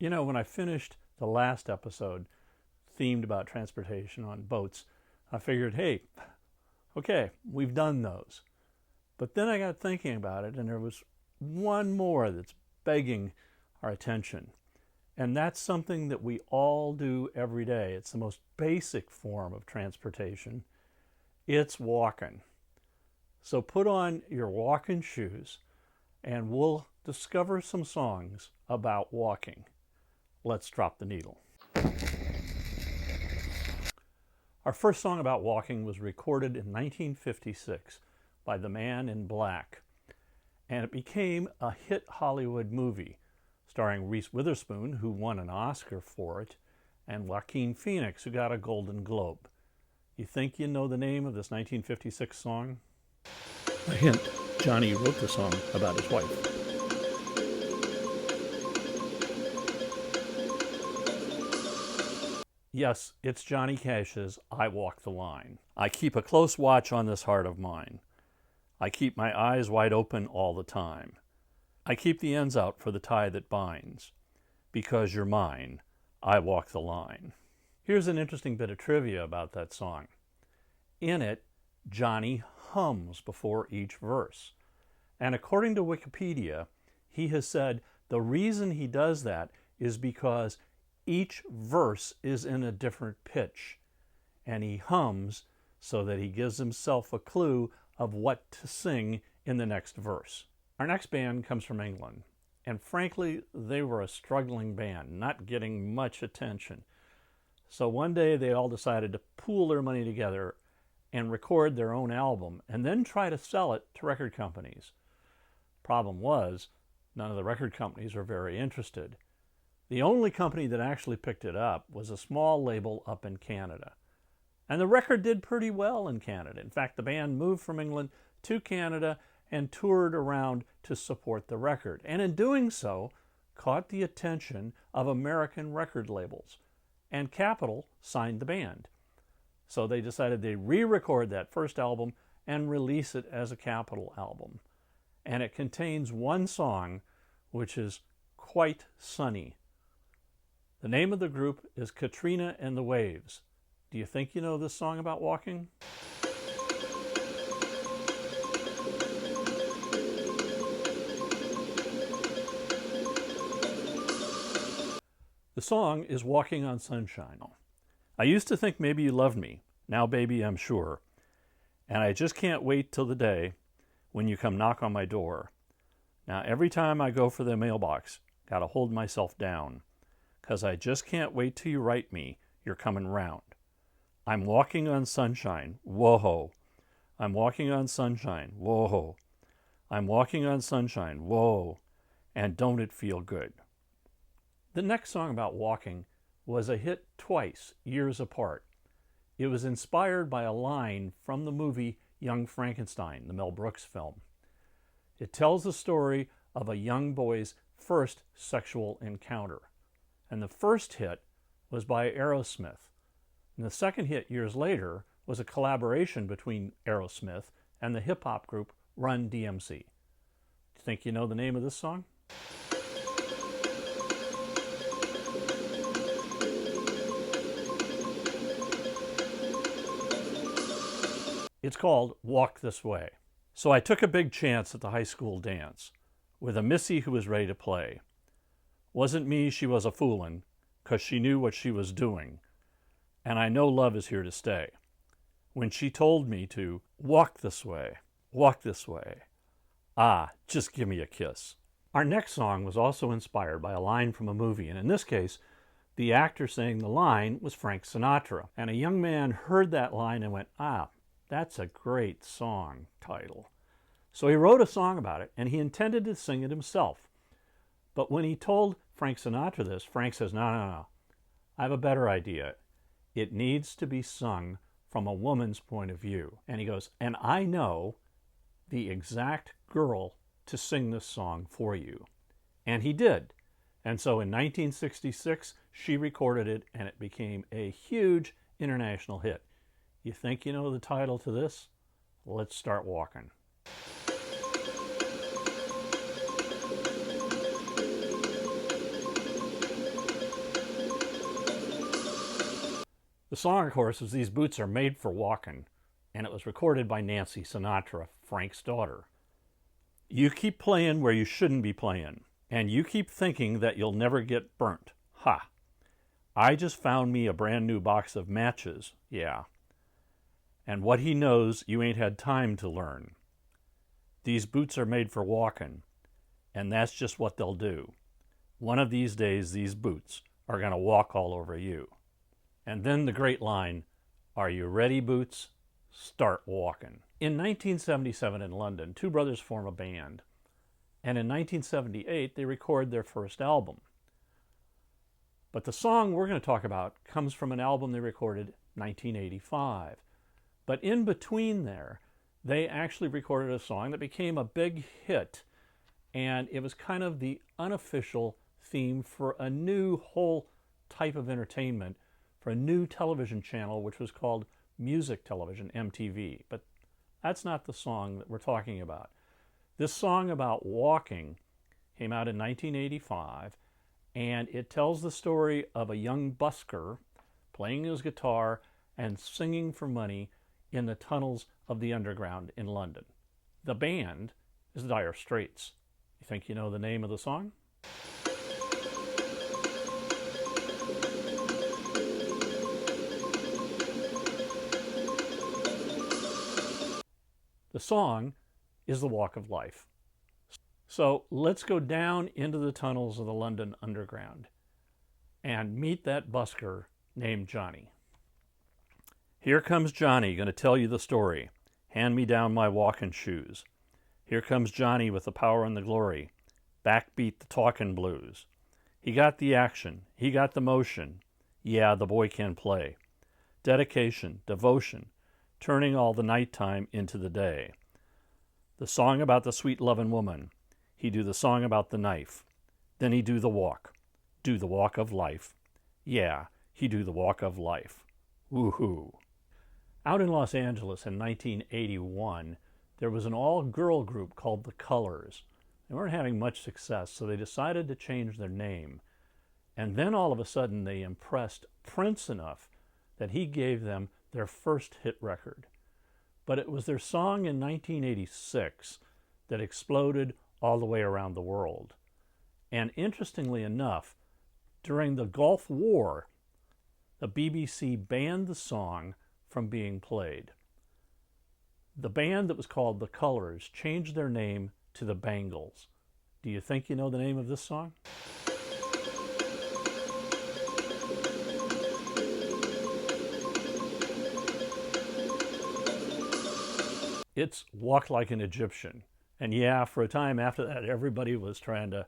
You know, when I finished the last episode themed about transportation on boats, I figured, hey, okay, we've done those. But then I got thinking about it, and there was one more that's begging our attention. And that's something that we all do every day. It's the most basic form of transportation. It's walking. So put on your walking shoes, and we'll discover some songs about walking. Let's drop the needle. Our first song about walking was recorded in 1956 by The Man in Black, and it became a hit Hollywood movie starring Reese Witherspoon, who won an Oscar for it, and Joaquin Phoenix, who got a Golden Globe. You think you know the name of this 1956 song? A hint, Johnny wrote the song about his wife. Yes, it's Johnny Cash's I Walk the Line. I keep a close watch on this heart of mine. I keep my eyes wide open all the time. I keep the ends out for the tie that binds. Because you're mine, I walk the line. Here's an interesting bit of trivia about that song. In it, Johnny hums before each verse. And according to Wikipedia, he has said the reason he does that is because each verse is in a different pitch, and he hums so that he gives himself a clue of what to sing in the next verse. Our next band comes from England, and frankly, they were a struggling band, not getting much attention. So one day they all decided to pool their money together and record their own album, and then try to sell it to record companies. Problem was, none of the record companies were very interested. The only company that actually picked it up was a small label up in Canada. And the record did pretty well in Canada. In fact, the band moved from England to Canada and toured around to support the record. And in doing so, caught the attention of American record labels. And Capitol signed the band. So they decided they'd re-record that first album and release it as a Capitol album. And it contains one song which is quite sunny. The name of the group is Katrina and the Waves. Do you think you know this song about walking? The song is Walking on Sunshine. I used to think maybe you loved me. Now, baby, I'm sure. And I just can't wait till the day when you come knock on my door. Now, every time I go for the mailbox, gotta hold myself down. 'Cause I just can't wait till you write me, you're coming round. I'm walking on sunshine, whoa-ho. I'm walking on sunshine, whoa-ho. I'm walking on sunshine, whoa. And don't it feel good? The next song about walking was a hit twice, years apart. It was inspired by a line from the movie Young Frankenstein, the Mel Brooks film. It tells the story of a young boy's first sexual encounter. And the first hit was by Aerosmith. And the second hit years later was a collaboration between Aerosmith and the hip-hop group Run DMC. Do you think you know the name of this song? It's called Walk This Way. So I took a big chance at the high school dance with a missy who was ready to play. Wasn't me she was a foolin', 'cause she knew what she was doing, and I know love is here to stay. When she told me to walk this way, just give me a kiss. Our next song was also inspired by a line from a movie, and in this case, the actor saying the line was Frank Sinatra. And a young man heard that line and went, that's a great song title. So he wrote a song about it, and he intended to sing it himself. But when he told Frank Sinatra this, Frank says, no. I have a better idea. It needs to be sung from a woman's point of view. And he goes, and I know the exact girl to sing this song for you. And he did. And so in 1966, she recorded it, and it became a huge international hit. You think you know the title to this? Let's start walking. The song, of course, was These Boots Are Made for Walking, and it was recorded by Nancy Sinatra, Frank's daughter. You keep playing where you shouldn't be playing, and you keep thinking that you'll never get burnt. Ha! I just found me a brand new box of matches, yeah. And what he knows, you ain't had time to learn. These boots are made for walking, and that's just what they'll do. One of these days, these boots are going to walk all over you. And then the great line, are you ready, boots? Start walking. In 1977 in London, two brothers form a band, and in 1978 they record their first album. But the song we're going to talk about comes from an album they recorded in 1985. But in between there, they actually recorded a song that became a big hit, and it was kind of the unofficial theme for a new whole type of entertainment for a new television channel, which was called Music Television, MTV. But that's not the song that we're talking about. This song about walking came out in 1985, and it tells the story of a young busker playing his guitar and singing for money in the tunnels of the underground in London. The band is Dire Straits. You think you know the name of the song? The song is The Walk of Life. So let's go down into the tunnels of the London Underground and meet that busker named Johnny. Here comes Johnny, going to tell you the story. Hand me down my walking shoes. Here comes Johnny with the power and the glory. Backbeat the talking blues. He got the action. He got the motion. Yeah, the boy can play. Dedication, devotion, turning all the nighttime into the day. The song about the sweet loving woman. He do the song about the knife. Then he do the walk of life. Yeah, he do the walk of life. Woohoo. Out in Los Angeles in 1981, there was an all-girl group called The Colors. They weren't having much success, so they decided to change their name. And then all of a sudden they impressed Prince enough that he gave them their first hit record. But it was their song in 1986 that exploded all the way around the world. And interestingly enough, during the Gulf War, the BBC banned the song from being played. The band that was called The Colors changed their name to the Bangles. Do you think you know the name of this song? It's Walk Like an Egyptian. And yeah, for a time after that, everybody was trying to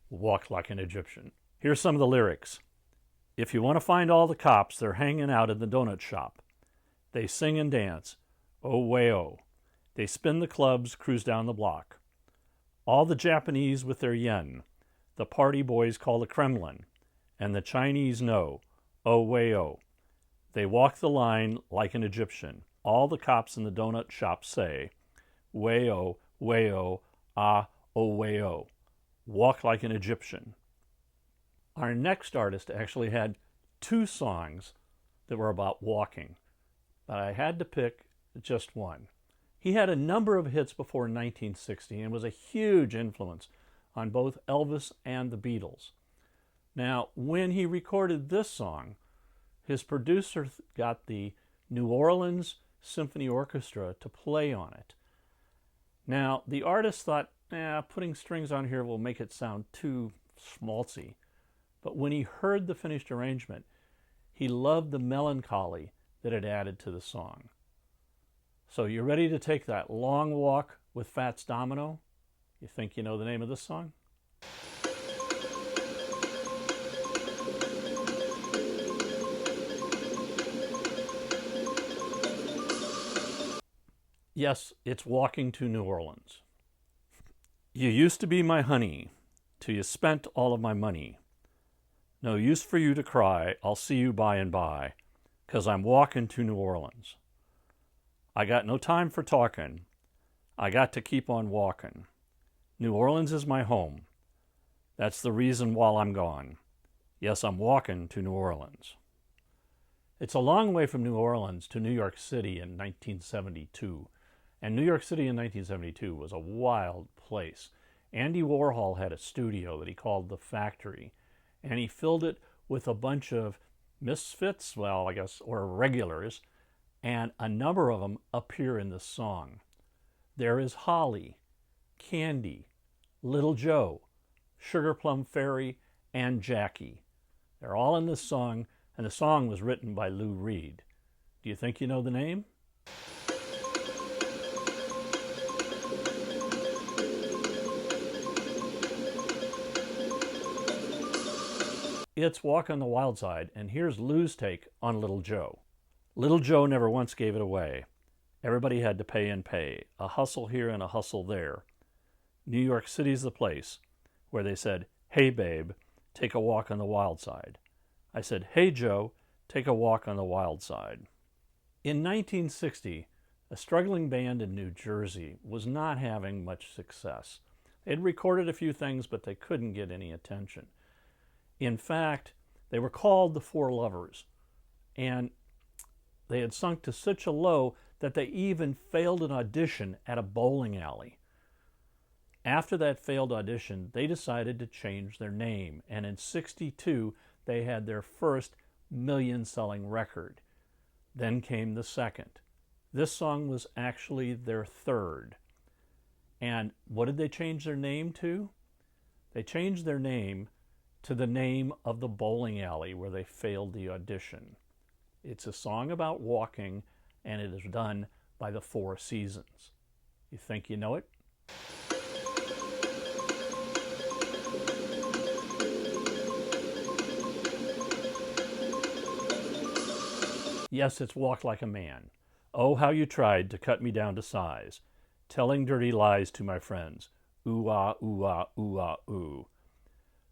walk like an Egyptian. Here's some of the lyrics. If you want to find all the cops, they're hanging out in the donut shop. They sing and dance, oh way oh. They spin the clubs, cruise down the block. All the Japanese with their yen, the party boys call the Kremlin, and the Chinese know, oh way oh. They walk the line like an Egyptian. All the cops in the donut shop say, way oh, ah, oh way oh. Walk like an Egyptian. Our next artist actually had two songs that were about walking, but I had to pick just one. He had a number of hits before 1960 and was a huge influence on both Elvis and the Beatles. Now, when he recorded this song, his producer got the New Orleans Symphony Orchestra to play on it. Now, the artist thought, putting strings on here will make it sound too schmaltzy. But when he heard the finished arrangement, he loved the melancholy that it added to the song. So you ready to take that long walk with Fats Domino? You think you know the name of this song? Yes, it's Walking to New Orleans. You used to be my honey, till you spent all of my money. No use for you to cry, I'll see you by and by, 'cause I'm walking to New Orleans. I got no time for talking, I got to keep on walking. New Orleans is my home. That's the reason while I'm gone. Yes, I'm walking to New Orleans. It's a long way from New Orleans to New York City in 1972. And New York City in 1972 was a wild place. Andy Warhol had a studio that he called The Factory, and he filled it with a bunch of misfits, well, I guess, or regulars, and a number of them appear in this song. There is Holly, Candy, Little Joe, Sugar Plum Fairy, and Jackie. They're all in this song, and the song was written by Lou Reed. Do you think you know the name? It's Walk on the Wild Side, and here's Lou's take on Little Joe. Little Joe never once gave it away. Everybody had to pay and pay, a hustle here and a hustle there. New York City's the place where they said, "Hey babe, take a walk on the wild side." I said, "Hey Joe, take a walk on the wild side." In 1960, a struggling band in New Jersey was not having much success. They'd recorded a few things, but they couldn't get any attention. In fact, they were called the Four Lovers, and they had sunk to such a low that they even failed an audition at a bowling alley. After that failed audition, they decided to change their name, and in '62, they had their first million-selling record. Then came the second. This song was actually their third. And what did they change their name to? They changed their name to the name of the bowling alley where they failed the audition. It's a song about walking, and it is done by the Four Seasons. You think you know it? Yes, it's Walk Like a Man. Oh, how you tried to cut me down to size, telling dirty lies to my friends. Ooh, ah, ooh, ah, ooh, ah, ooh.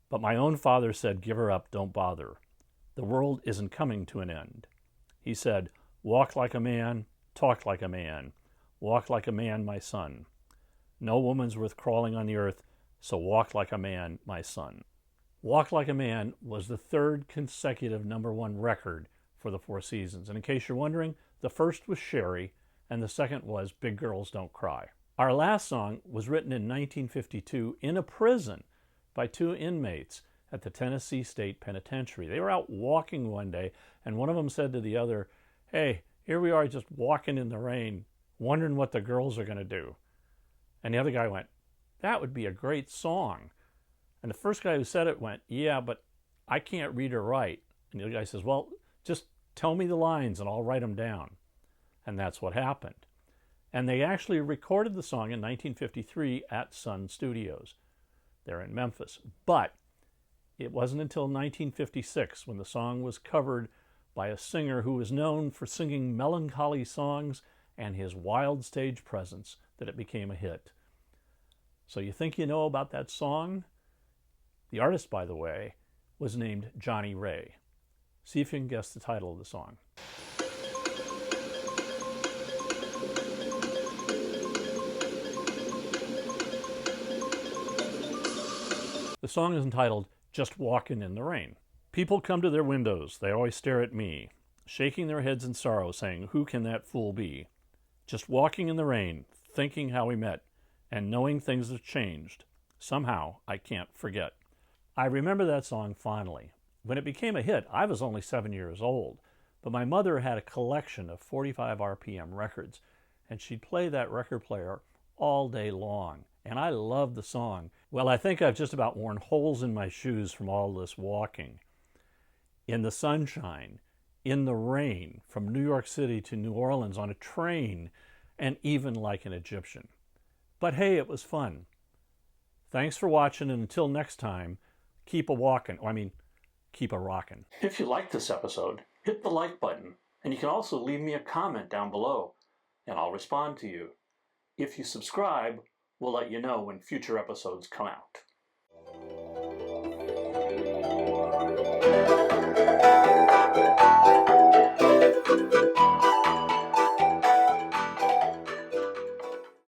But my own father said, "Give her up, don't bother. The world isn't coming to an end." He said, "Walk like a man, talk like a man. Walk like a man, my son. No woman's worth crawling on the earth, so walk like a man, my son." Walk Like a Man was the third consecutive #1 record for the Four Seasons. And in case you're wondering, the first was Sherry, and the second was Big Girls Don't Cry. Our last song was written in 1952 in a prison by two inmates at the Tennessee State Penitentiary. They were out walking one day, and one of them said to the other, "Hey, here we are just walking in the rain, wondering what the girls are going to do." And the other guy went, "That would be a great song." And the first guy who said it went, "Yeah, but I can't read or write." And the other guy says, "Well, just tell me the lines and I'll write them down." And that's what happened. And they actually recorded the song in 1953 at Sun Studios. They're in Memphis. But it wasn't until 1956 when the song was covered by a singer who was known for singing melancholy songs and his wild stage presence that it became a hit. So you think you know about that song? The artist, by the way, was named Johnny Ray. See if you can guess the title of the song. The song is entitled "Just Walkin' in the Rain." People come to their windows, they always stare at me, shaking their heads in sorrow, saying, "Who can that fool be?" Just walking in the rain, thinking how we met, and knowing things have changed. Somehow, I can't forget. I remember that song fondly. When it became a hit, I was only 7 years old, but my mother had a collection of 45 RPM records, and she'd play that record player all day long. And I loved the song. Well, I think I've just about worn holes in my shoes from all this walking. In the sunshine, in the rain, from New York City to New Orleans on a train, and even like an Egyptian. But hey, it was fun. Thanks for watching, and until next time, keep a walking. Keep a rockin'. If you liked this episode, hit the like button, and you can also leave me a comment down below, and I'll respond to you. If you subscribe, we'll let you know when future episodes come out.